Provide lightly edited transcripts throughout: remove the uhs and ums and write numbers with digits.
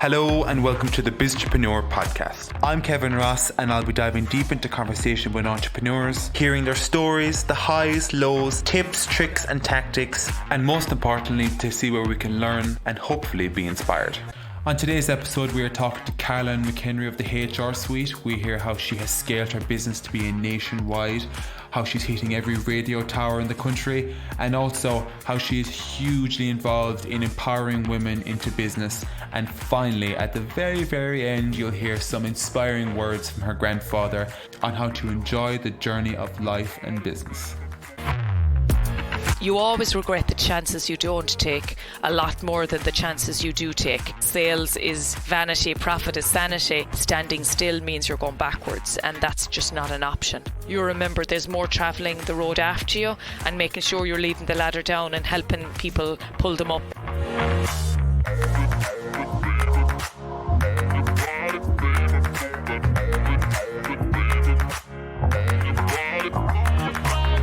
Hello and welcome to the biztrepreneurpodcast. I'm Kevin Ross and I'll be diving deep into conversation with entrepreneurs, hearing their stories, the highs, lows, tips, tricks and tactics, and most importantly to see where we can learn and hopefully be inspired. On today's episode, we are talking to Caroline McEnery of the HR Suite. We hear how she has scaled her business to be nationwide, how she's hitting every radio tower in the country, and also how she is hugely involved in empowering women into business. And finally, at the very, very end, you'll hear some inspiring words from her grandfather on how to enjoy the journey of life and business. You always regret the chances you don't take a lot more than the chances you do take. Sales is vanity, profit is sanity. Standing still means you're going backwards, and that's just not an option. You remember there's more travelling the road after you and making sure you're leading the ladder down and helping people pull them up.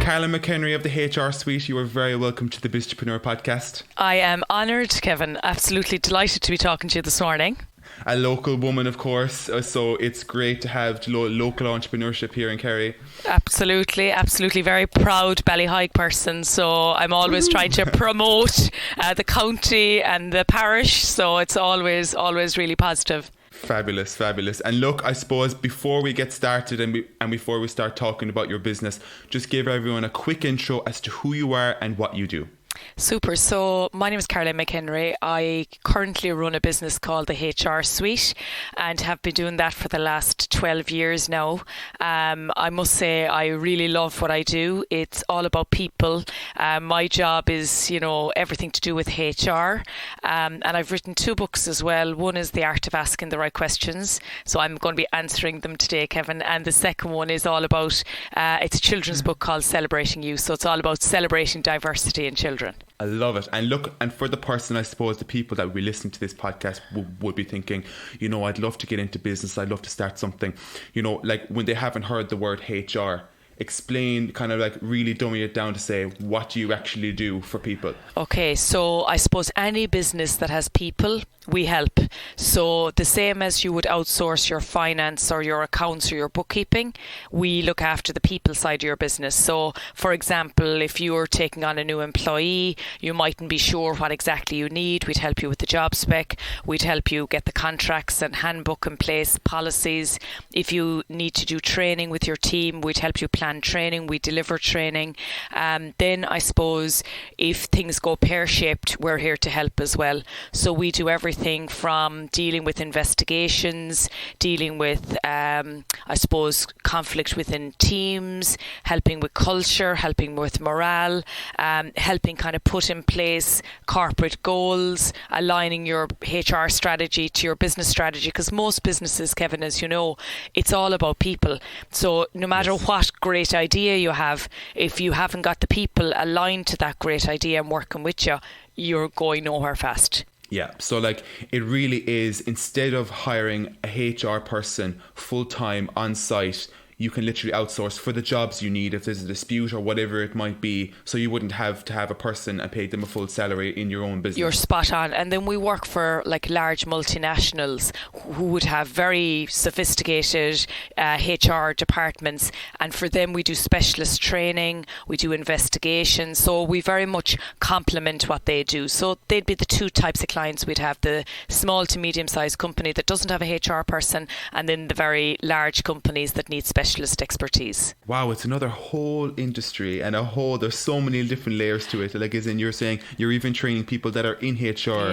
Caroline McEnery of the HR Suite, you are very welcome to the Biztrepreneur podcast. I am honoured, Kevin. Absolutely delighted to be talking to you this morning. A local woman, of course, so it's great to have local entrepreneurship here in Kerry. Absolutely. Very proud Ballyheigue person. So I'm always trying to promote the county and the parish. So it's always really positive. Fabulous. And look, I suppose before we get started and before we start talking about your business, just give everyone a quick intro as to who you are and what you do. Super. So my name is Caroline McEnery. I currently run a business called the HR Suite and have been doing that for the last 12 years now. I must say I really love what I do. It's all about people. My job is, everything to do with HR. And I've written 2 books as well. One is The Art of Asking the Right Questions. So I'm going to be answering them today, Kevin. And the second one is all about, it's a children's book called Celebrating Youth. So it's all about celebrating diversity in children. I love it. And look, and for the person, I suppose, the people that will be listening to this podcast would be thinking, I'd love to get into business. I'd love to start something, like when they haven't heard the word HR, explain, kind of like really dumbing it down to say, what do you actually do for people? Okay, so I suppose any business that has people, we help. So the same as you would outsource your finance or your accounts or your bookkeeping, we look after the people side of your business. So for example, if you're taking on a new employee, you mightn't be sure what exactly you need. We'd help you with the job spec. We'd help you get the contracts and handbook in place, policies. If you need to do training with your team, we'd help you plan training. We deliver training. Then I suppose if things go pear-shaped, we're here to help as well. So we do everything from dealing with investigations, dealing with, conflict within teams, helping with culture, helping with morale, helping kind of put in place corporate goals, aligning your HR strategy to your business strategy. Because most businesses, Kevin, as you know, it's all about people. So no matter what great idea you have, if you haven't got the people aligned to that great idea and working with you, you're going nowhere fast. Yeah, so like it really is, instead of hiring a HR person full-time on site, you can literally outsource for the jobs you need if there's a dispute or whatever it might be. So you wouldn't have to have a person and pay them a full salary in your own business. You're spot on. And then we work for like large multinationals who would have very sophisticated HR departments. And for them, we do specialist training, we do investigations. So we very much complement what they do. So they'd be the 2 types of clients we'd have: the small to medium-sized company that doesn't have a HR person, and then the very large companies that need specialist expertise. Wow, it's another whole industry and there's so many different layers to it. Like, as in, you're saying you're even training people that are in HR,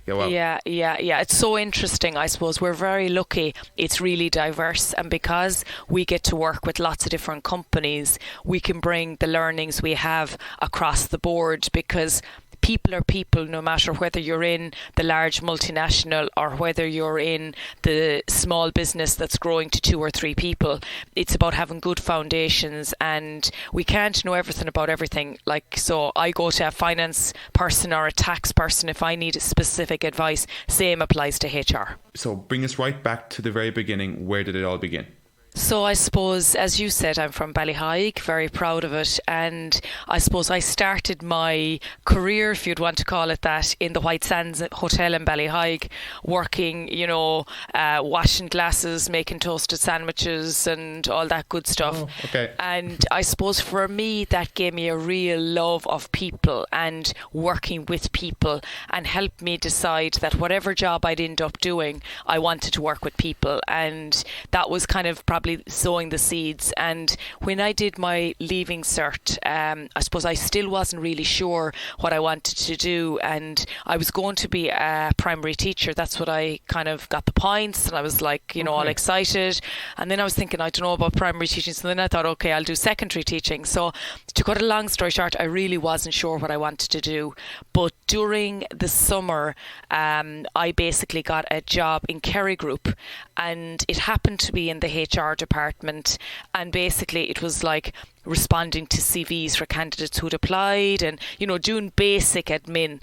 wow. Yeah. It's so interesting. I suppose we're very lucky. It's really diverse, and because we get to work with lots of different companies, we can bring the learnings we have across the board, because people are people, no matter whether you're in the large multinational or whether you're in the small business that's growing to 2 or 3 people. It's about having good foundations, and we can't know everything about everything. So I go to a finance person or a tax person if I need specific advice. Same applies to HR. So bring us right back to the very beginning. Where did it all begin? So I suppose, as you said, I'm from Ballyhaig, very proud of it. And I suppose I started my career, if you'd want to call it that, in the White Sands Hotel in Ballyhaig, working, washing glasses, making toasted sandwiches and all that good stuff. Oh, okay. And I suppose for me, that gave me a real love of people and working with people, and helped me decide that whatever job I'd end up doing, I wanted to work with people. And that was kind of probably sowing the seeds. And when I did my leaving cert, I suppose I still wasn't really sure what I wanted to do, and I was going to be a primary teacher. That's what I kind of got the points, and I was like, all excited. And then I was thinking, I don't know about primary teaching, so then I thought, okay, I'll do secondary teaching. So to cut a long story short, I really wasn't sure what I wanted to do. But during the summer, I basically got a job in Kerry Group, and it happened to be in the HR department. And basically it was like responding to CVs for candidates who'd applied and, doing basic admin.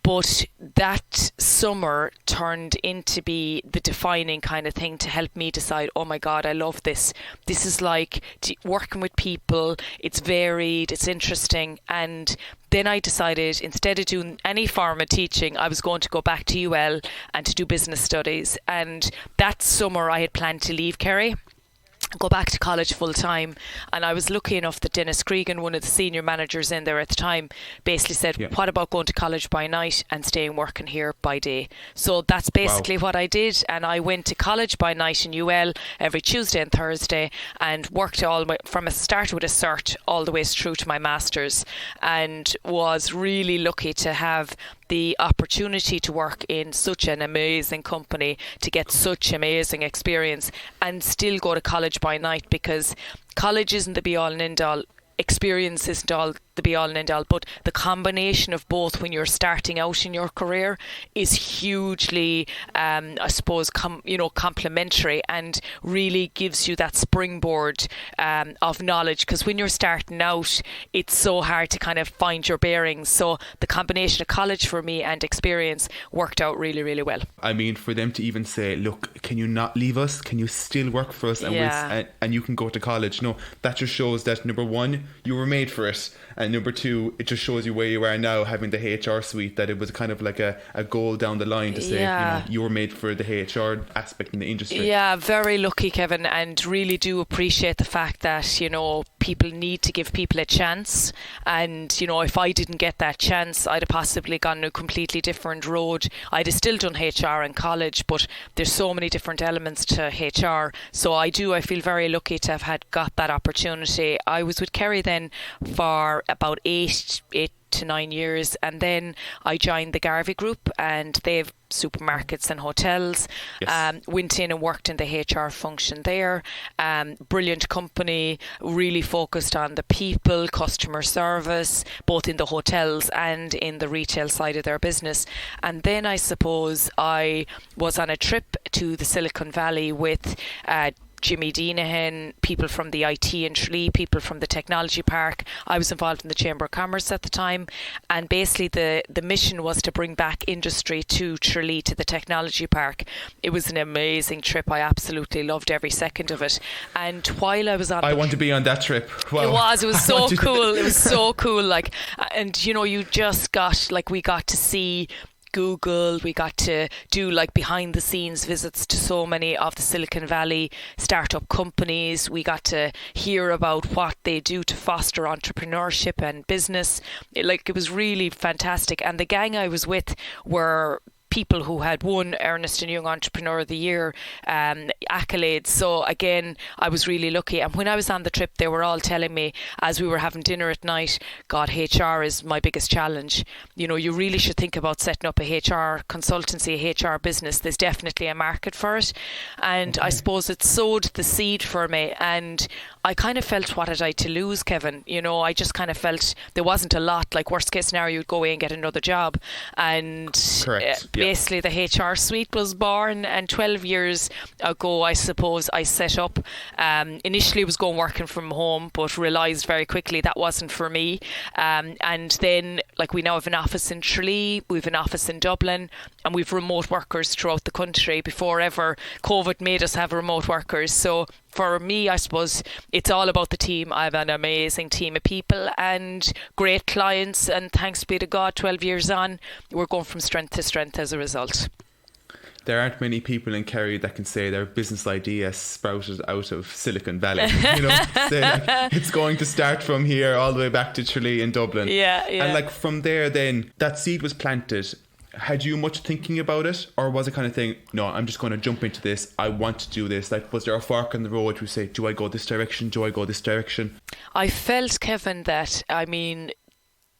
But that summer turned into be the defining kind of thing to help me decide, oh my God, I love this. This is like working with people. It's varied, it's interesting. And then I decided, instead of doing any form of teaching, I was going to go back to UL and to do business studies. And that summer I had planned to leave Kerry, go back to college full time. And I was lucky enough that Dennis Cregan, one of the senior managers in there at the time, basically said, what about going to college by night and staying working here by day? So that's basically what I did. And I went to college by night in UL every Tuesday and Thursday, and worked from a start with a cert all the way through to my master's, and was really lucky to have the opportunity to work in such an amazing company, to get such amazing experience, and still go to college by night, because college isn't the be all and end all. Experience isn't all the be all and end all, but the combination of both when you're starting out in your career is hugely, I suppose, complementary, and really gives you that springboard of knowledge. Because when you're starting out, it's so hard to kind of find your bearings. So the combination of college for me and experience worked out really, really well. I mean, for them to even say, look, can you not leave us? Can you still work for us? And you can go to college. No, that just shows that, number one, you were made for it. And number two, it just shows you where you are now, having the HR suite, that it was kind of like a goal down the line to say, you were made for the HR aspect in the industry. Yeah, very lucky, Kevin, and really do appreciate the fact that, people need to give people a chance. And, if I didn't get that chance, I'd have possibly gone a completely different road. I'd have still done HR in college, but there's so many different elements to HR. So I feel very lucky to have got that opportunity. I was with Kerry then for about 8 to 9 years, and then I joined the Garvey Group, and they've supermarkets and hotels. Went in and worked in the HR function there. Brilliant company, really focused on the people, customer service, both in the hotels and in the retail side of their business. And then I suppose I was on a trip to the Silicon Valley with Jimmy Deenahan, people from the IT in Tralee, people from the Technology Park. I was involved in the Chamber of Commerce at the time, and basically the mission was to bring back industry to Tralee, to the Technology Park. It was an amazing trip. I absolutely loved every second of it. And while I was on, I want to be on that trip. Wow. It was so cool. It was so cool. And you just got, we got to see Google, we got to do behind the scenes visits to so many of the Silicon Valley startup companies. We got to hear about what they do to foster entrepreneurship and business. It was really fantastic. And the gang I was with were people who had won Ernst & Young Entrepreneur of the Year accolades. So again, I was really lucky. And when I was on the trip, they were all telling me, as we were having dinner at night, God, HR is my biggest challenge. You really should think about setting up a HR consultancy, a HR business. There's definitely a market for it. And I suppose it sowed the seed for me. And I kind of felt, what had I to lose, Kevin? I just kind of felt there wasn't a lot. Worst case scenario, you'd go away and get another job. And basically the HR suite was born, and 12 years ago, I suppose, I set up. Initially, I was going working from home, but realised very quickly that wasn't for me. And then, we now have an office in Tralee, we have an office in Dublin, and we've remote workers throughout the country. Before ever COVID made us have remote workers. So for me, I suppose it's all about the team. I have an amazing team of people and great clients, and thanks be to God, 12 years on, we're going from strength to strength as a result. There aren't many people in Kerry that can say their business idea sprouted out of Silicon Valley. You know, say like, it's going to start from here all the way back to Tralee in Dublin. Yeah. And like from there, then that seed was planted. Had you much thinking about it, or was it kind of thing, no, I'm just going to jump into this, I want to do this? Like, was there a fork in the road where you say, do I go this direction, do I go this direction? I felt, Kevin, that, I mean,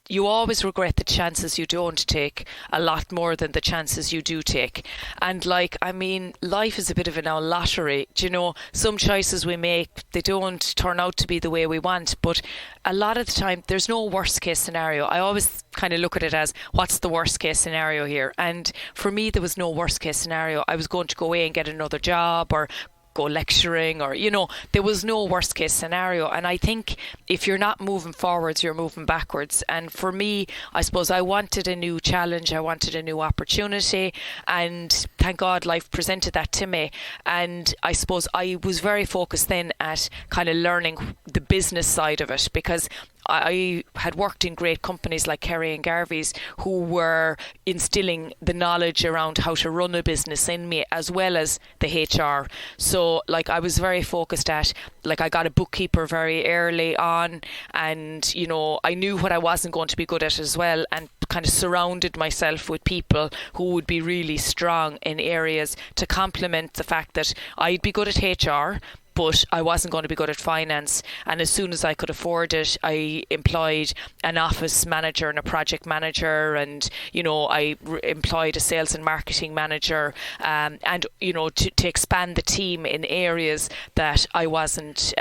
you always regret the chances you don't take a lot more than the chances you do take. And like, I mean, life is a bit of an old lottery. Do you know, some choices we make, they don't turn out to be the way we want, but a lot of the time there's no worst case scenario. I always kind of look at it as, what's the worst case scenario here? And for me, there was no worst case scenario. I was going to go away and get another job or go lecturing, or, you know, there was no worst case scenario. And I think if you're not moving forwards, you're moving backwards. And for me, I suppose I wanted a new challenge, I wanted a new opportunity, and thank God life presented that to me. And I suppose I was very focused then at kind of learning the business side of it, because I had worked in great companies like Kerry and Garvey's, who were instilling the knowledge around how to run a business in me, as well as the HR. So like, I was very focused at, like, I got a bookkeeper very early on, and, you know, I knew what I wasn't going to be good at as well, and kind of surrounded myself with people who would be really strong in areas to complement the fact that I'd be good at HR, but I wasn't going to be good at finance. And as soon as I could afford it, I employed an office manager and a project manager, and, you know, I employed a sales and marketing manager, and, you know, to expand the team in areas that I wasn't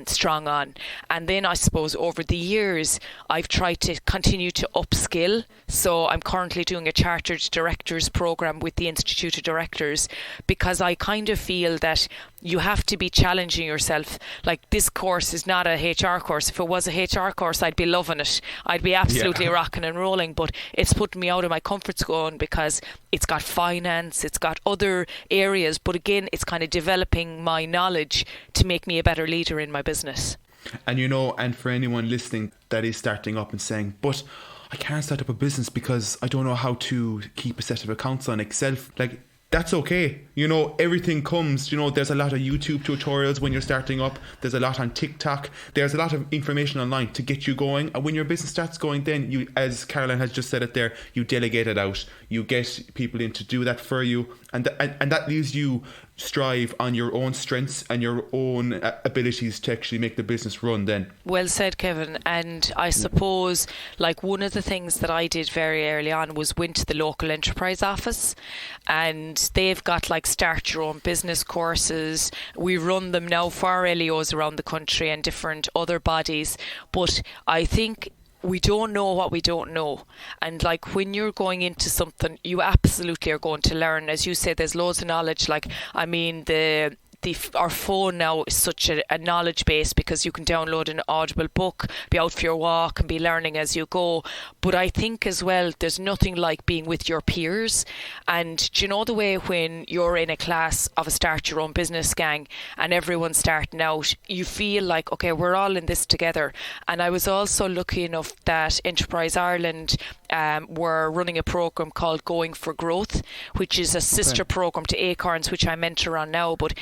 strong on. And then I suppose over the years, I've tried to continue to upskill. So I'm currently doing a Chartered Directors program with the Institute of Directors, because I kind of feel that you have to be challenging yourself. Like, this course is not a HR course. If it was a HR course, I'd be loving it. I'd be absolutely rocking and rolling, but it's putting me out of my comfort zone, because it's got finance, it's got other areas, but again, it's kind of developing my knowledge to make me a better leader in my business. And, you know, and for anyone listening that is starting up and saying, but I can't start up a business because I don't know how to keep a set of accounts on Excel, like, that's okay. You know, everything comes, you know, there's a lot of YouTube tutorials when you're starting up. There's a lot on TikTok. There's a lot of information online to get you going. And when your business starts going, then you, as Caroline has just said it there, you delegate it out. You get people in to do that for you. And that leaves you strive on your own strengths and your own abilities to actually make the business run then. Well said, Kevin. And I suppose, like, one of the things that I did very early on was went to the local enterprise office, and they've got like start your own business courses. We run them now for LEOs around the country and different other bodies. But I think we don't know what we don't know. And like, when you're going into something, you absolutely are going to learn. As you say, there's loads of knowledge. Like, I mean, our phone now is such a knowledge base, because you can download an Audible book, be out for your walk and be learning as you go. But I think as well, there's nothing like being with your peers. And do you know the way when you're in a class of a start your own business gang and everyone's starting out, you feel like, okay, we're all in this together. And I was also lucky enough that Enterprise Ireland were running a program called Going for Growth, which is a sister program to Acorns, which I mentor on now. But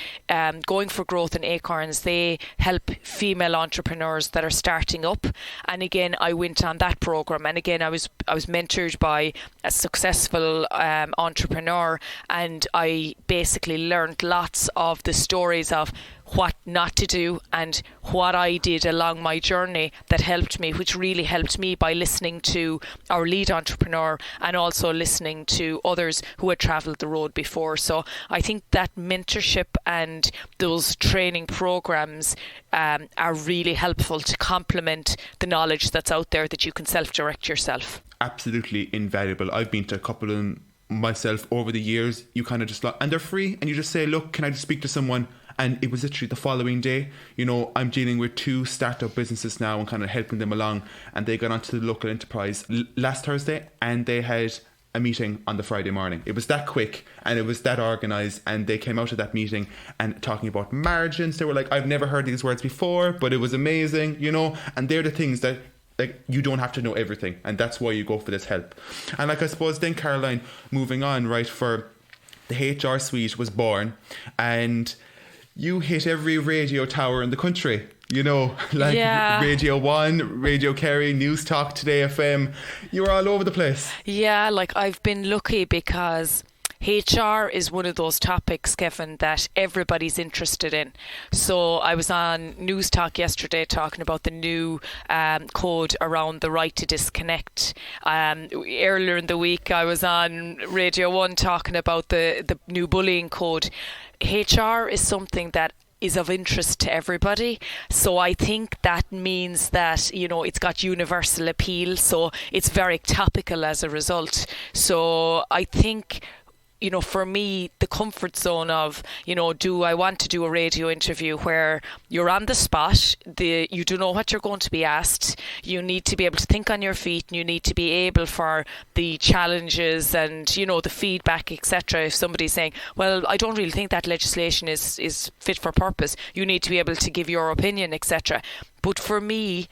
Going for Growth and Acorns, they help female entrepreneurs that are starting up. And again, I went on that program, and again, I was mentored by a successful entrepreneur, and I basically learned lots of the stories of what not to do and what I did along my journey that helped me, which really helped me, by listening to our lead entrepreneur and also listening to others who had travelled the road before. So I think that mentorship and those training programs are really helpful to complement the knowledge that's out there that you can self-direct yourself. Absolutely invaluable. I've been to a couple of them myself over the years. You kind of just like, and they're free, and you just say, look, can I just speak to someone? And it was literally the following day. You know, I'm dealing with 2 startup businesses now and kind of helping them along. And they got onto the local enterprise last Thursday, and they had a meeting on the Friday morning. It was that quick and it was that organised, and they came out of that meeting and talking about margins. They were like, I've never heard these words before, but it was amazing, you know. And they're the things that, like, you don't have to know everything, and that's why you go for this help. And like, I suppose then, Caroline, moving on, right, for the HR suite was born, and you hit every radio tower in the country. You know, like Radio 1, Radio Kerry, News Talk, Today FM. You were all over the place. Yeah, like, I've been lucky because HR is one of those topics, Kevin, that everybody's interested in. So I was on News Talk yesterday talking about the new code around the right to disconnect. Earlier in the week, I was on Radio 1 talking about the new bullying code. HR is something that is of interest to everybody. So I think that means that, you know, it's got universal appeal. So it's very topical as a result. So I think, you know, for me, the comfort zone of, you know, do I want to do a radio interview where you're on the spot, you don't know what you're going to be asked, you need to be able to think on your feet, and you need to be able for the challenges and, you know, the feedback, etc. If somebody's saying, well, I don't really think that legislation is fit for purpose, you need to be able to give your opinion, etc. But for me,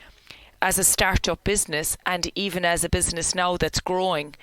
as a startup business, and even as a business now that's growing,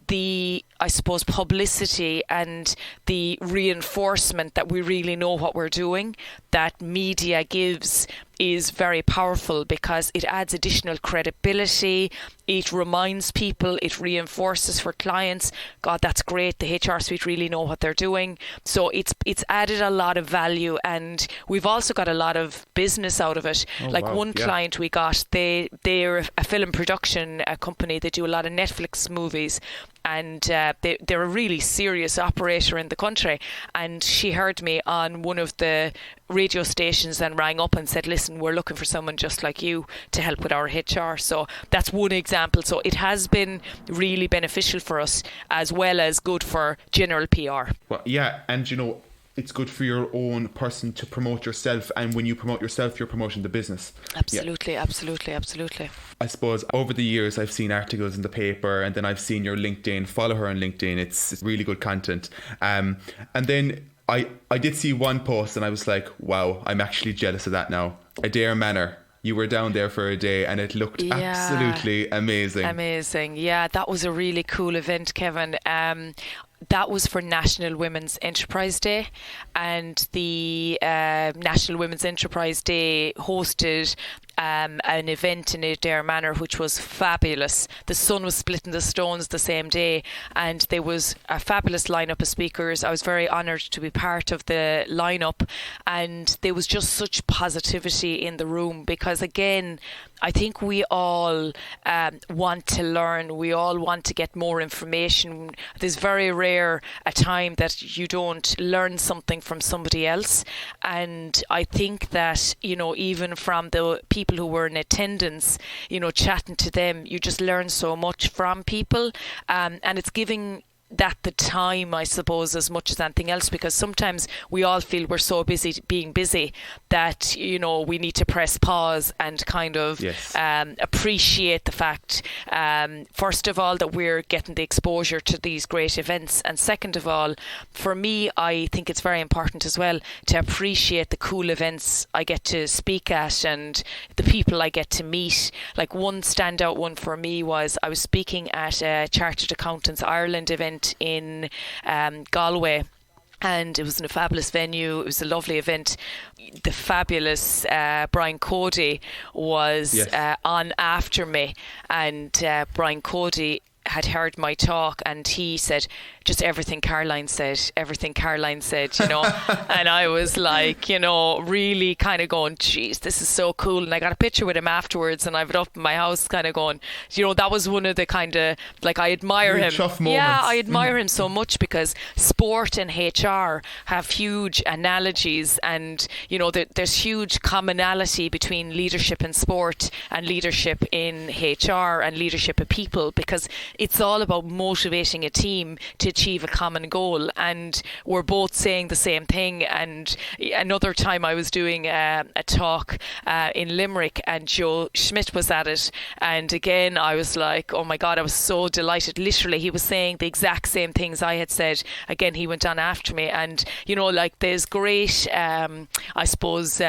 the, I suppose, publicity and the reinforcement that we really know what we're doing, that media gives, is very powerful because it adds additional credibility. It reminds people, it reinforces for clients, God, that's great, the HR suite really know what they're doing. So it's added a lot of value, and we've also got a lot of business out of it. One client we got, they're a film production company. They do a lot of Netflix movies, and they're a really serious operator in the country. And she heard me on one of the radio stations and rang up and said, listen, we're looking for someone just like you to help with our HR. So that's one example. So it has been really beneficial for us, as well as good for general PR. Well, yeah, and you know, it's good for your own person to promote yourself, and when you promote yourself, you're promoting the business. Absolutely, absolutely. I suppose over the years I've seen articles in the paper, and then I've seen your LinkedIn. Follow her on LinkedIn. It's really good content. And then I did see one post and I was like, wow, I'm actually jealous of that now. Adair Manor. You were down there for a day and it looked absolutely amazing. Amazing. Yeah, that was a really cool event, Kevin. That was for National Women's Enterprise Day, and the National Women's Enterprise Day hosted an event in Adair Manor which was fabulous. The sun was splitting the stones the same day, and there was a fabulous lineup of speakers. I was very honoured to be part of the lineup, and there was just such positivity in the room because, again, I think we all want to learn. We all want to get more information. There's very rare a time that you don't learn something from somebody else. And I think that, you know, even from the people who were in attendance, you know, chatting to them, you just learn so much from people. And it's giving that the time, I suppose, as much as anything else, because sometimes we all feel we're so busy being busy that, you know, we need to press pause and kind of appreciate the fact, first of all, that we're getting the exposure to these great events, and second of all, for me, I think it's very important as well to appreciate the cool events I get to speak at and the people I get to meet. Like, one standout one for me was I was speaking at a Chartered Accountants Ireland event in Galway, and it was in a fabulous venue. It was a lovely event. The fabulous Brian Cody was on after me, and Brian Cody had heard my talk, and he said, just everything Caroline said, you know. And I was like, you know, really kind of going, geez, this is so cool. And I got a picture with him afterwards, and I have it up in my house kind of going, you know, that was one of the kind of, like, I admire him. Yeah, I admire him so much because sport and HR have huge analogies, and, you know, there's huge commonality between leadership in sport and leadership in HR and leadership of people, because it's all about motivating a team to achieve a common goal, and we're both saying the same thing. And another time I was doing a talk in Limerick, and Joe Schmidt was at it, and again I was like, oh my God, I was so delighted. Literally, he was saying the exact same things I had said. Again, he went on after me, and like there's great I suppose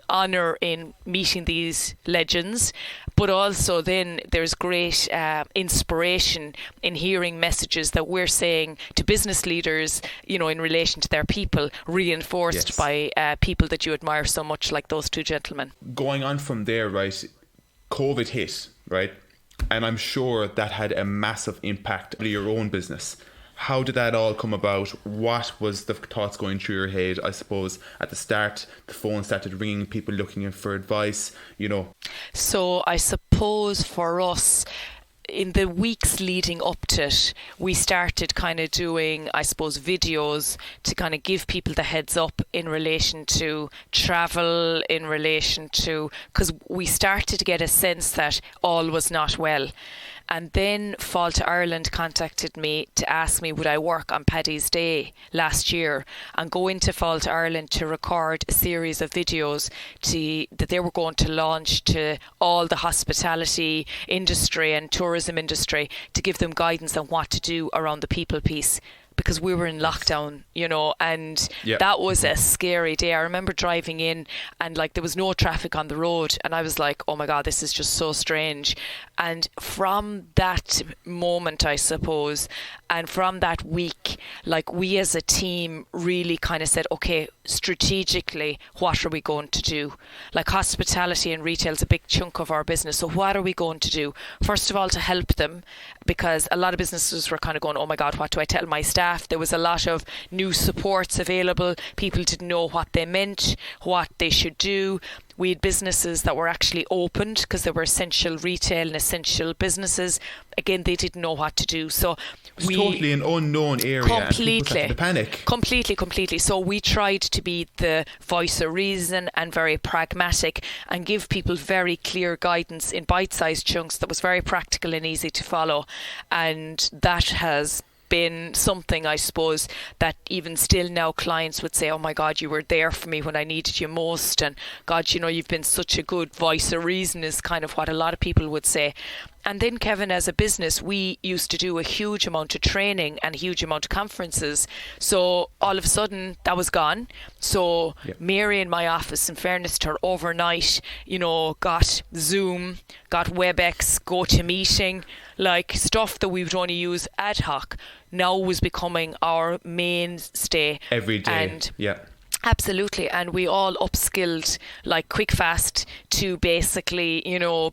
honour in meeting these legends, but also then there's great inspiration in hearing messages that we're saying to business leaders, in relation to their people, reinforced by people that you admire so much, like those two gentlemen. Going on from there, right, COVID hit, right? And I'm sure that had a massive impact on your own business. How did that all come about? What was the thoughts going through your head? I suppose at the start, the phone started ringing, people looking for advice, So I suppose for us, in the weeks leading up to it, we started kind of doing, I suppose, videos to kind of give people the heads up in relation to travel, in relation to, because we started to get a sense that all was not well. And then Fáilte Ireland contacted me to ask me would I work on Paddy's Day last year and go into Fáilte Ireland to record a series of videos that they were going to launch to all the hospitality industry and tourism industry to give them guidance on what to do around the people piece. Because we were in lockdown, and that was a scary day. I remember driving in and there was no traffic on the road, and I was like, oh my God, this is just so strange. And from that moment, I suppose, and from that week, we as a team really kind of said, okay, strategically, what are we going to do? Hospitality and retail is a big chunk of our business. So what are we going to do? First of all, to help them, because a lot of businesses were kind of going, oh my God, what do I tell my staff? There was a lot of new supports available. People didn't know what they meant, what they should do. We had businesses that were actually opened because they were essential retail and essential businesses. Again, they didn't know what to do. So it's totally an unknown area. Completely. The panic. Completely. So we tried to be the voice of reason and very pragmatic and give people very clear guidance in bite-sized chunks that was very practical and easy to follow. And that has been something, I suppose, that even still now clients would say, oh my God, you were there for me when I needed you most, and God, you've been such a good voice of reason, is kind of what a lot of people would say. And then, Kevin, as a business, we used to do a huge amount of training and a huge amount of conferences. So all of a sudden, that was gone. So Mary in my office, in fairness to her, overnight, got Zoom, got WebEx, GoToMeeting, stuff that we would only use ad hoc, now was becoming our mainstay. Every day, Absolutely, and we all upskilled quick fast to basically,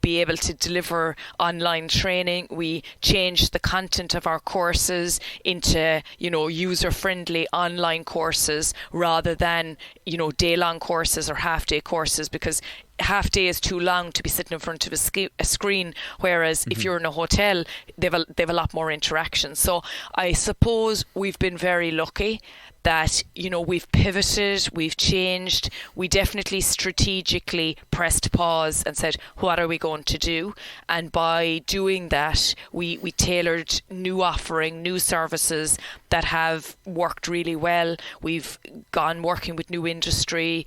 be able to deliver online training. We changed the content of our courses into, user-friendly online courses rather than, day-long courses or half-day courses, because half day is too long to be sitting in front of a screen, whereas if you're in a hotel, they've a lot more interaction. So I suppose we've been very lucky that, we've pivoted, we've changed, we definitely strategically pressed pause and said, what are we going to do? And by doing that, we tailored new offering, new services that have worked really well. We've gone working with new industry.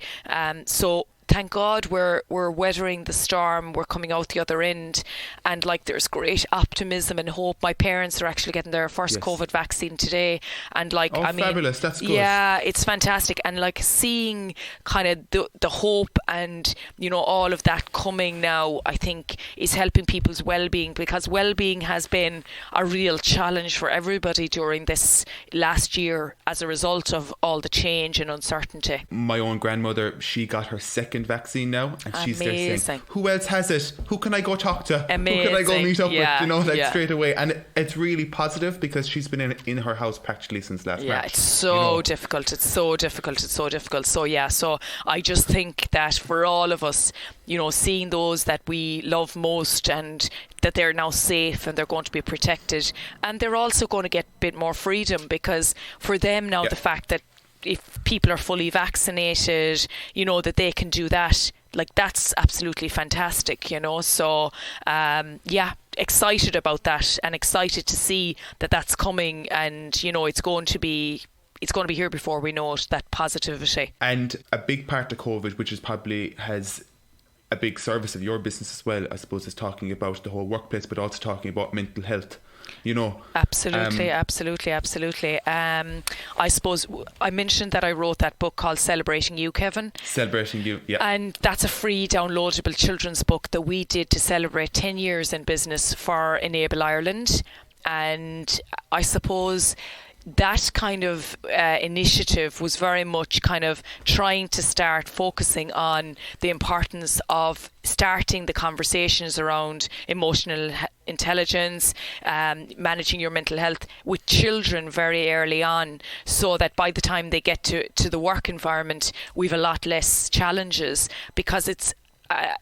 So thank God we're weathering the storm. We're coming out the other end, and there's great optimism and hope. My parents are actually getting their first COVID vaccine today, and fabulous, that's good. Yeah, it's fantastic, and seeing kind of the hope and all of that coming now, I think is helping people's well-being, because well-being has been a real challenge for everybody during this last year as a result of all the change and uncertainty. My own grandmother, she got her second vaccine now, and she's there saying, who else has it? Who can I go talk to? Amazing. Who can I go meet up with? Straight away. And it's really positive, because she's been in her house practically since last March. Yeah, it's so difficult. It's so difficult. So I just think that for all of us, seeing those that we love most and that they're now safe and they're going to be protected, and they're also going to get a bit more freedom, because for them now, the fact that if people are fully vaccinated, that they can do that, like that's absolutely fantastic, you know. So excited about that, and excited to see that that's coming, and you know it's going to be here before we know it, that positivity. And a big part of COVID, which is probably has a big service of your business as well, I suppose, is talking about the whole workplace, but also talking about mental health, you know. Absolutely. I suppose I mentioned that I wrote that book called Celebrating You, Kevin. Celebrating You, yeah. And that's a free downloadable children's book that we did to celebrate 10 years in business for Enable Ireland. And I suppose that kind of initiative was very much kind of trying to start focusing on the importance of starting the conversations around emotional intelligence, managing your mental health with children very early on, so that by the time they get to the work environment, we've a lot less challenges, because it's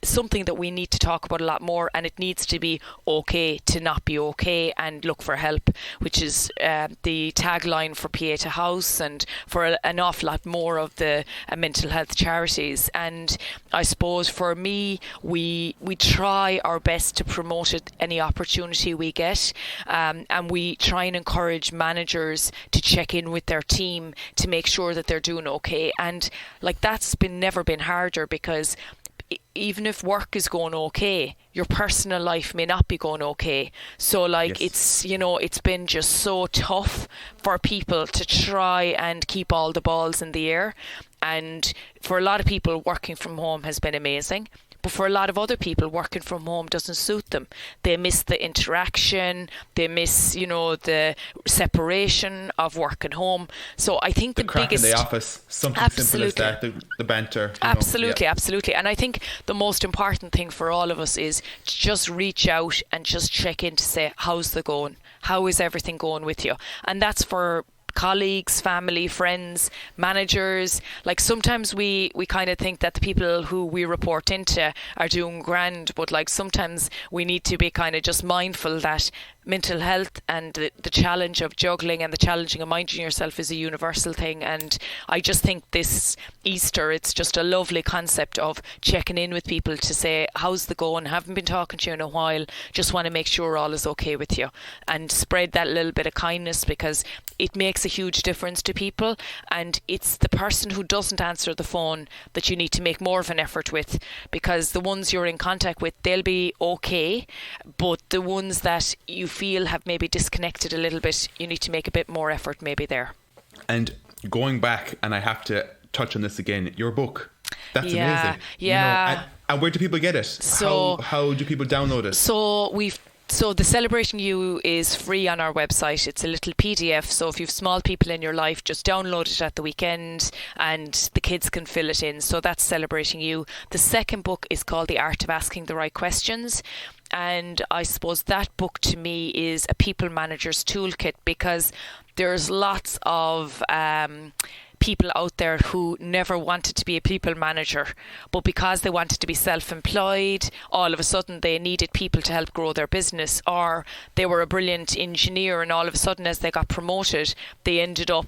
something that we need to talk about a lot more, and it needs to be okay to not be okay and look for help, which is the tagline for PA to House and for an awful lot more of the mental health charities. And I suppose for me, we try our best to promote it any opportunity we get, and we try and encourage managers to check in with their team to make sure that they're doing okay. And like that's never been harder, because even if work is going okay, your personal life may not be going okay. So like it's, you know, it's been just so tough for people to try and keep all the balls in the air. And for a lot of people, working from home has been amazing. But for a lot of other people, working from home doesn't suit them. They miss the interaction. They miss, you know, the separation of work and home. So I think the biggest... in the office, something simple as that, the banter. Absolutely. And I think the most important thing for all of us is to just reach out and just check in to say, how's the going? How is everything going with you? And that's for colleagues, family, friends, managers. Like sometimes we kind of think that the people who we report into are doing grand, but like sometimes we need to be kind of just mindful that mental health and the challenge of juggling and the challenging of minding yourself is a universal thing. And I just think this Easter, it's just a lovely concept of checking in with people to say, how's the going? Haven't been talking to you in a while. Just want to make sure all is okay with you, and spread that little bit of kindness, because it makes a huge difference to people. And it's the person who doesn't answer the phone that you need to make more of an effort with, because the ones you're in contact with, they'll be okay, but the ones that you feel have maybe disconnected a little bit, you need to make a bit more effort maybe there. And going back, and I have to touch on this again, your book, that's amazing. Yeah. You know, and where do people get it? So, how do people download it? So the Celebrating You is free on our website. It's a little PDF. So if you've small people in your life, just download it at the weekend and the kids can fill it in. So that's Celebrating You. The second book is called The Art of Asking the Right Questions. And I suppose that book to me is a people manager's toolkit, because there's lots of people out there who never wanted to be a people manager, but because they wanted to be self-employed, all of a sudden they needed people to help grow their business, or they were a brilliant engineer and all of a sudden as they got promoted they ended up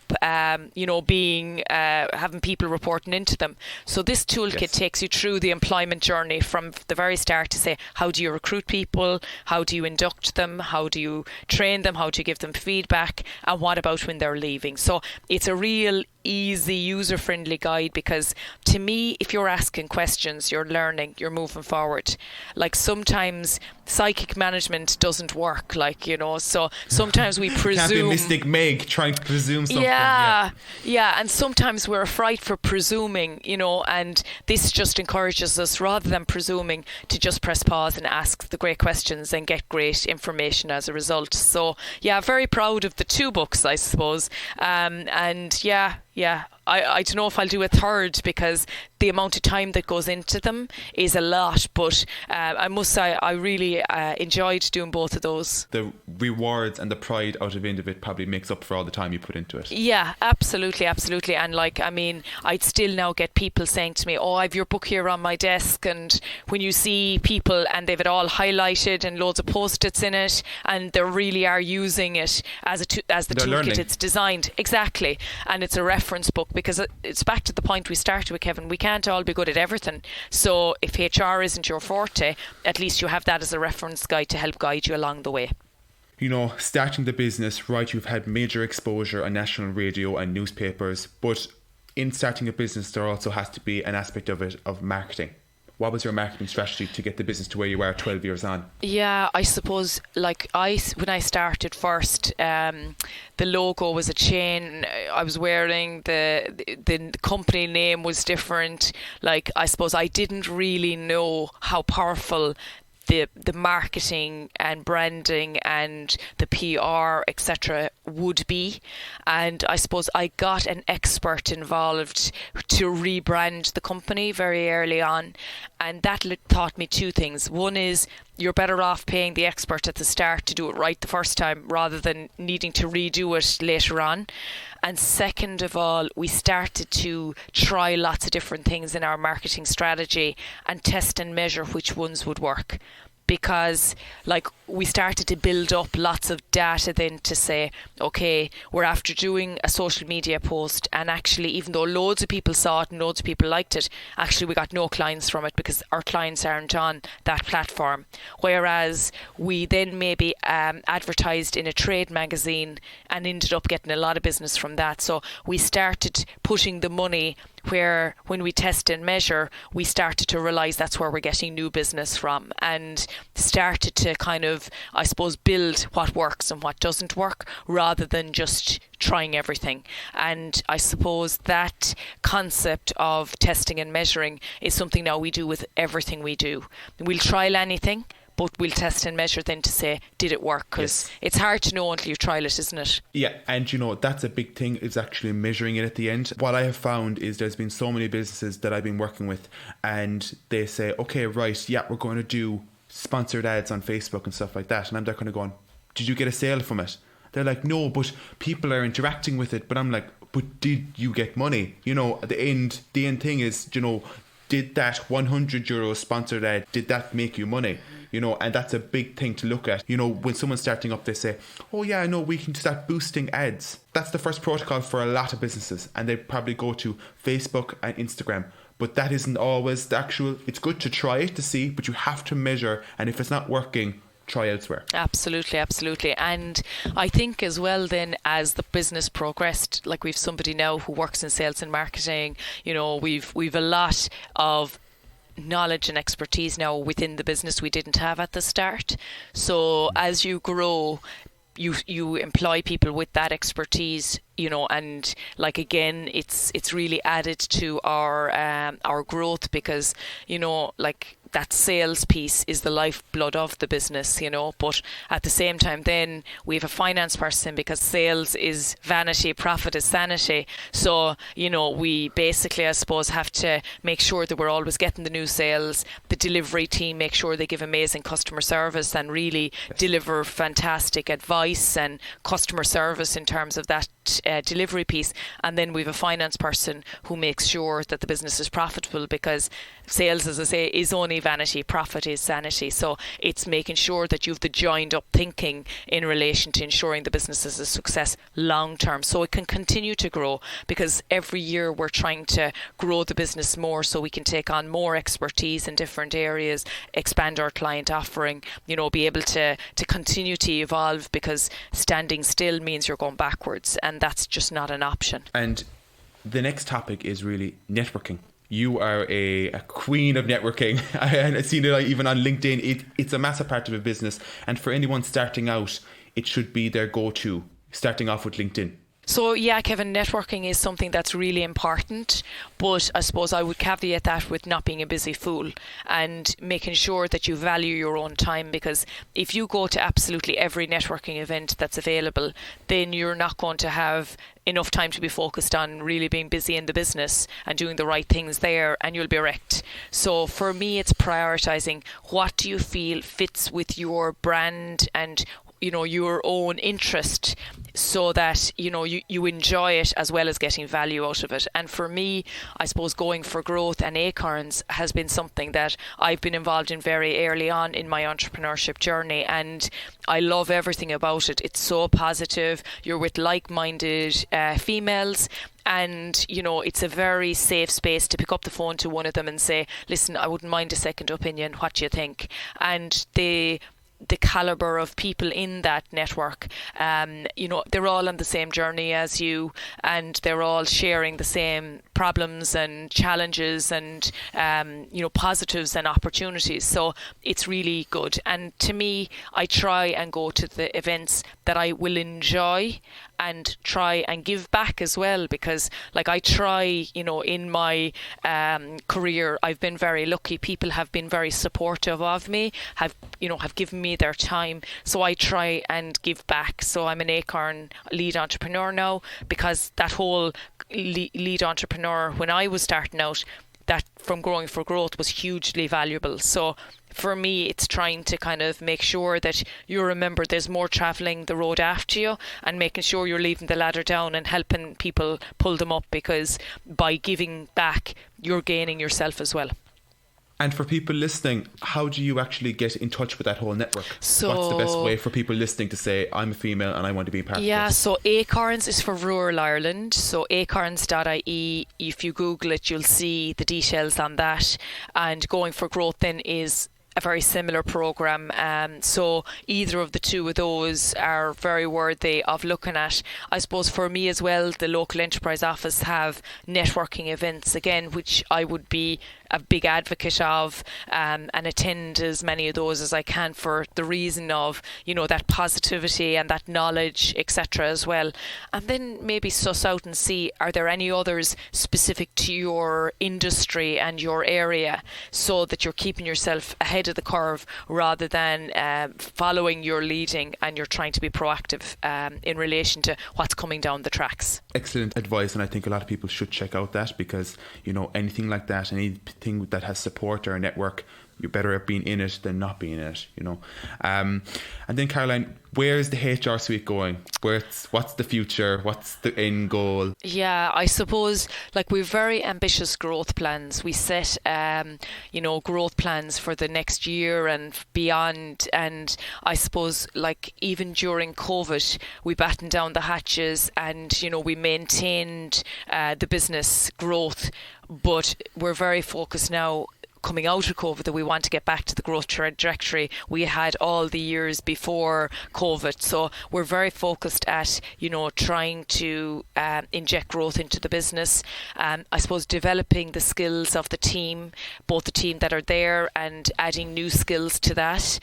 being having people reporting into them. So this toolkit takes you through the employment journey from the very start to say, how do you recruit people, how do you induct them, how do you train them, how do you give them feedback, and what about when they're leaving. So it's a real easy, user-friendly guide, because to me, if you're asking questions, you're learning, you're moving forward. Like sometimes psychic management doesn't work, so sometimes we presume. Can't be Mystic Meg trying to presume something. Yeah, and sometimes we're afraid for presuming, and this just encourages us, rather than presuming, to just press pause and ask the great questions and get great information as a result. So yeah, very proud of the two books, I suppose. I don't know if I'll do a third, because the amount of time that goes into them is a lot, but I must say I really enjoyed doing both of those. The rewards and the pride out of the end of it probably makes up for all the time you put into it. Yeah, absolutely. And I'd still now get people saying to me, oh, I've your book here on my desk, and when you see people and they've it all highlighted and loads of post-its in it, and they really are using it as the toolkit it's designed. Exactly. And it's a reference book, because it's back to the point we started with, Kevin. We can't can't all be good at everything. So if HR isn't your forte, at least you have that as a reference guide to help guide you along the way. You know, starting the business, right, you've had major exposure on national radio and newspapers, but in starting a business, there also has to be an aspect of it, of marketing. What was your marketing strategy to get the business to where you are 12 years on? Yeah, I suppose, like, when I started first, the logo was a chain I was wearing, the company name was different. Like, I suppose I didn't really know how powerful the marketing and branding and the PR, etc. would be. And I suppose I got an expert involved to rebrand the company very early on. And that taught me two things. One is you're better off paying the expert at the start to do it right the first time rather than needing to redo it later on. And second of all, we started to try lots of different things in our marketing strategy and test and measure which ones would work. Because, like, we started to build up lots of data then to say, okay, we're after doing a social media post, and actually, even though loads of people saw it and loads of people liked it, actually we got no clients from it because our clients aren't on that platform. Whereas we then maybe advertised in a trade magazine and ended up getting a lot of business from that. So we started putting the money where, when we test and measure, we started to realise that's where we're getting new business from, and started to kind of, I suppose, build what works and what doesn't work rather than just trying everything. And I suppose that concept of testing and measuring is something now we do with everything we do. We'll trial anything, but we'll test and measure then to say, did it work? Because it's hard to know until you trial it, isn't it? Yeah, and you know, that's a big thing, is actually measuring it at the end. What I have found is there's been so many businesses that I've been working with, and they say, okay, right, yeah, we're going to do sponsored ads on Facebook and stuff like that. And I'm there kind of going, did you get a sale from it? They're like, no, but people are interacting with it. But I'm like, but did you get money? You know, the end thing is, you know, did that €100 sponsored ad, did that make you money? You know, and that's a big thing to look at. You know, when someone's starting up, they say, oh yeah, I know, we can start boosting ads. That's the first protocol for a lot of businesses, and they probably go to Facebook and Instagram. But that isn't always the actual. It's good to try it to see, but you have to measure, and if it's not working, try elsewhere. Absolutely. And I think as well then, as the business progressed, like we've somebody now who works in sales and marketing, you know, we've a lot of knowledge and expertise now within the business we didn't have at the start. So as you grow, you employ people with that expertise, you know, and like, again, it's really added to our growth, because, you know, like, that sales piece is the lifeblood of the business, you know. But at the same time, then we have a finance person, because sales is vanity, profit is sanity. So, you know, we basically, I suppose, have to make sure that we're always getting the new sales. The delivery team make sure they give amazing customer service and really deliver fantastic advice and customer service in terms of that delivery piece. And then we have a finance person who makes sure that the business is profitable, because sales, as I say, is only vanity, profit is sanity. So it's making sure that you've the joined up thinking in relation to ensuring the business is a success long term, so it can continue to grow, because every year we're trying to grow the business more so we can take on more expertise in different areas, expand our client offering, you know, be able to continue to evolve, because standing still means you're going backwards, and that's just not an option. And the next topic is really networking. You are a queen of networking. I've seen it even on LinkedIn. It's a massive part of a business. And for anyone starting out, it should be their go-to, starting off with LinkedIn. So yeah, Kevin, networking is something that's really important, but I suppose I would caveat that with not being a busy fool and making sure that you value your own time, because if you go to absolutely every networking event that's available, then you're not going to have enough time to be focused on really being busy in the business and doing the right things there, and you'll be wrecked. So for me, it's prioritising what do you feel fits with your brand and, your own interest, so that you enjoy it as well as getting value out of it. And for me, I suppose going for growth and Acorns has been something that I've been involved in very early on in my entrepreneurship journey, and I love everything about it. It's so positive. You're with like-minded females, and it's a very safe space to pick up the phone to one of them and say, listen, I wouldn't mind a second opinion, what do you think? And the caliber of people in that network, they're all on the same journey as you, and they're all sharing the same problems and challenges and positives and opportunities. So it's really good. And to me, I try and go to the events that I will enjoy and try and give back as well, because I try, in my career, I've been very lucky. People have been very supportive of me, have given me their time. So I try and give back. So I'm an Acorn lead entrepreneur now, because that whole lead entrepreneur, when I was starting out, that from growing for growth was hugely valuable. So for me, it's trying to kind of make sure that you remember there's more travelling the road after you, and making sure you're leaving the ladder down and helping people pull them up, because by giving back, you're gaining yourself as well. And for people listening, how do you actually get in touch with that whole network? So, what's the best way for people listening to say, I'm a female and I want to be part of this? Yeah, so Acorns is for rural Ireland. So acorns.ie, if you Google it, you'll see the details on that. And Going for Growth then is a very similar program. So either of the two of those are very worthy of looking at. I suppose for me as well, the local enterprise office have networking events, again, which I would be a big advocate of, and attend as many of those as I can, for the reason of that positivity and that knowledge, etc. as well. And then maybe suss out and see, are there any others specific to your industry and your area, so that you're keeping yourself ahead of the curve, rather than following your leading, and you're trying to be proactive in relation to what's coming down the tracks. Excellent advice, and I think a lot of people should check out that, because anything like that, anything that has support or a network, you're better at being in it than not being in it, and then Caroline, where's the HR suite going? What's the future? What's the end goal? Yeah, I suppose we've very ambitious growth plans. We set growth plans for the next year and beyond, and I suppose even during COVID, we battened down the hatches, and we maintained the business growth, but we're very focused now, coming out of COVID, that we want to get back to the growth trajectory we had all the years before COVID. So we're very focused at, trying to inject growth into the business. I suppose developing the skills of the team, both the team that are there and adding new skills to that,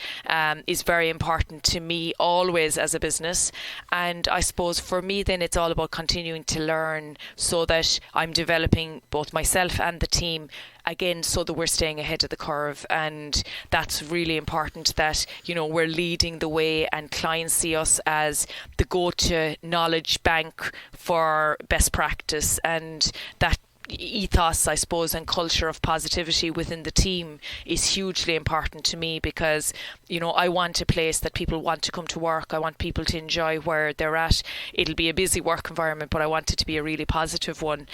is very important to me always as a business. And I suppose for me then, it's all about continuing to learn, so that I'm developing both myself and the team, again, so that we're staying ahead of the curve. And that's really important, that we're leading the way, and clients see us as the go-to knowledge bank for best practice, and that ethos, I suppose, and culture of positivity within the team is hugely important to me, because I want a place that people want to come to work. I want people to enjoy where they're at. It'll be a busy work environment, but I want it to be a really positive one.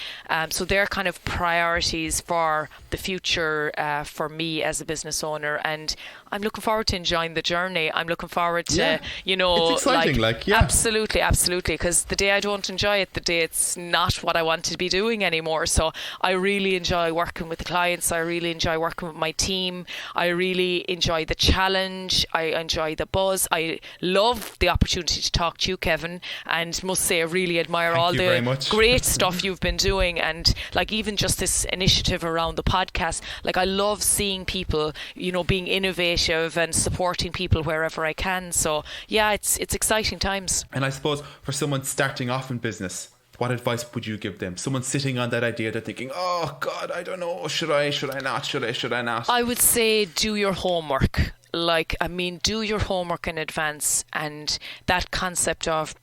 So they're kind of priorities for the future for me as a business owner, and I'm looking forward to enjoying the journey. I'm looking forward to, it's exciting, absolutely, because the day I don't enjoy it, the day it's not what I want to be doing anymore. So I really enjoy working with the clients. I really enjoy working with my team. I really enjoy the challenge. I enjoy the buzz. I love the opportunity to talk to you, Kevin, and must say I really admire all the great stuff you've been doing, and even just this initiative around the podcast. I love seeing people, being innovative and supporting people wherever I can. So yeah, it's exciting times. And I suppose for someone starting off in business, what advice would you give them? Someone sitting on that idea, they're thinking, oh God, I don't know, should I not? I would say do your homework. do your homework in advance, and that concept of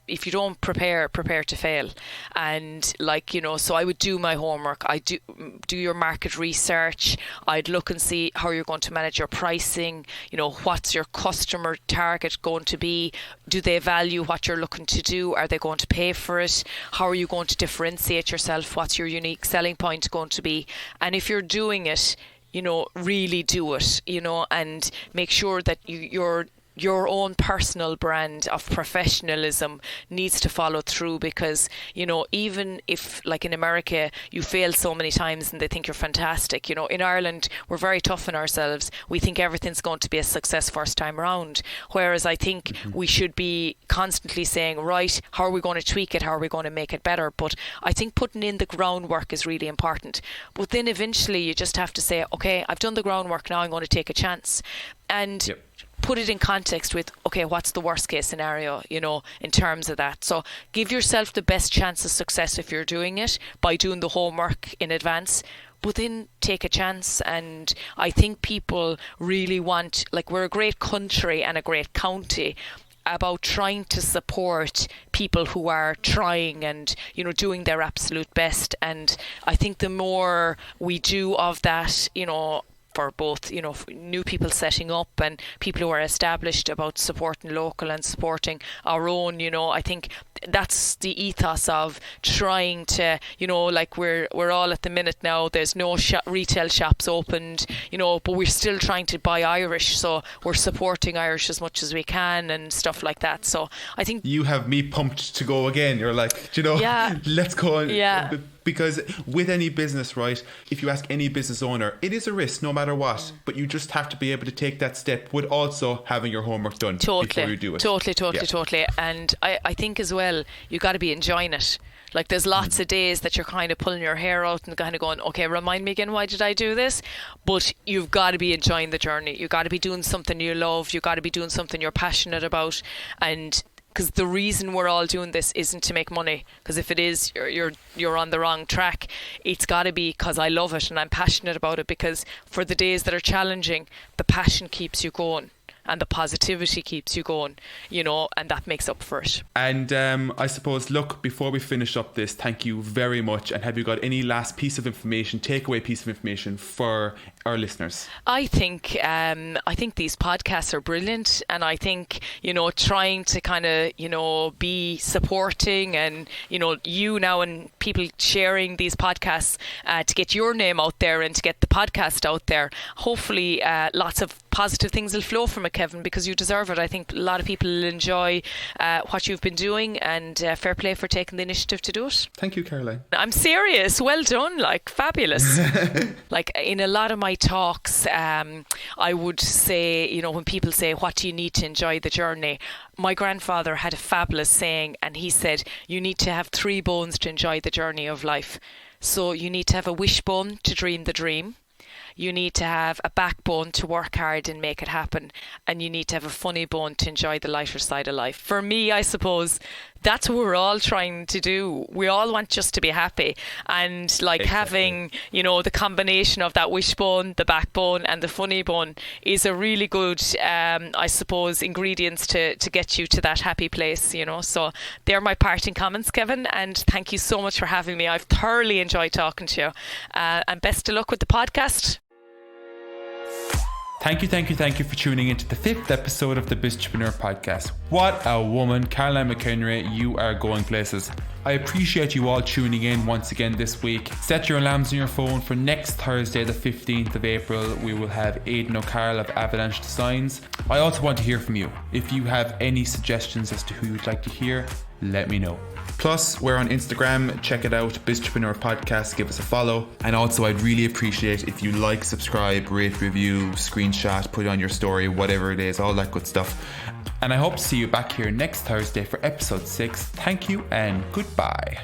if you don't prepare to fail. And so I would do my homework. I do your market research. I'd look and see how you're going to manage your pricing. What's your customer target going to be? Do they value what you're looking to do? Are they going to pay for it? How are you going to differentiate yourself? What's your unique selling point going to be? And if you're doing it, really do it, and make sure that your own personal brand of professionalism needs to follow through, because even if, like in America, you fail so many times and they think you're fantastic, in Ireland we're very tough on ourselves. We think everything's going to be a success first time around, whereas I think we should be constantly saying, right, how are we going to tweak it, how are we going to make it better? But I think putting in the groundwork is really important. But then eventually you just have to say, okay, I've done the groundwork, now I'm going to take a chance. And put it in context with, okay, what's the worst case scenario, in terms of that. So give yourself the best chance of success if you're doing it by doing the homework in advance, but then take a chance. And I think people really want, we're a great country and a great county about trying to support people who are trying and, doing their absolute best. And I think the more we do of that, for both, new people setting up and people who are established, about supporting local and supporting our own, I think that's the ethos of trying to, we're all at the minute now, there's no retail shops opened, but we're still trying to buy Irish, so we're supporting Irish as much as we can and stuff like that. So I think you have me pumped to go again. You're like, let's go on. Yeah. Because with any business, right, if you ask any business owner, it is a risk no matter what, but you just have to be able to take that step with also having your homework done before you do it. Totally. And I think as well, you got to be enjoying it. There's lots of days that you're kind of pulling your hair out and kind of going, okay, remind me again, why did I do this? But you've got to be enjoying the journey. You've got to be doing something you love. You've got to be doing something you're passionate about. And because the reason we're all doing this isn't to make money, because if it is, you're on the wrong track. It's got to be because I love it and I'm passionate about it, because for the days that are challenging, the passion keeps you going and the positivity keeps you going, and that makes up for it. And I suppose, look, before we finish up this, thank you very much. And have you got any last piece of information, takeaway piece of information for our listeners? I think these podcasts are brilliant, and I think trying to kind of be supporting, and you now and people sharing these podcasts to get your name out there and to get the podcast out there. Hopefully lots of positive things will flow from it, Kevin, because you deserve it. I think a lot of people will enjoy what you've been doing, and fair play for taking the initiative to do it. Thank you, Caroline. I'm serious. Well done. Fabulous. In a lot of my talks, I would say, when people say, what do you need to enjoy the journey? My grandfather had a fabulous saying, and he said, you need to have 3 bones to enjoy the journey of life. So you need to have a wishbone to dream the dream. You need to have a backbone to work hard and make it happen. And you need to have a funny bone to enjoy the lighter side of life. For me, I suppose that's what we're all trying to do. We all want just to be happy. And exactly. Having, the combination of that wishbone, the backbone and the funny bone is a really good, I suppose, ingredients to get you to that happy place, So they're my parting comments, Kevin. And thank you so much for having me. I've thoroughly enjoyed talking to you. And best of luck with the podcast. Thank you for tuning into the 5th episode of the Biztrepreneur Podcast. What a woman, Caroline McEnery, you are going places. I appreciate you all tuning in once again this week. Set your alarms on your phone for next Thursday, the 15th of April. We will have Aidan O'Carroll of Avalanche Designs. I also want to hear from you. If you have any suggestions as to who you'd like to hear, let me know. Plus, we're on Instagram. Check it out, Biztrepreneur Podcast. Give us a follow. And also, I'd really appreciate if you like, subscribe, rate, review, screenshot, put it on your story, whatever it is, all that good stuff. And I hope to see you back here next Thursday for episode 6. Thank you and goodbye.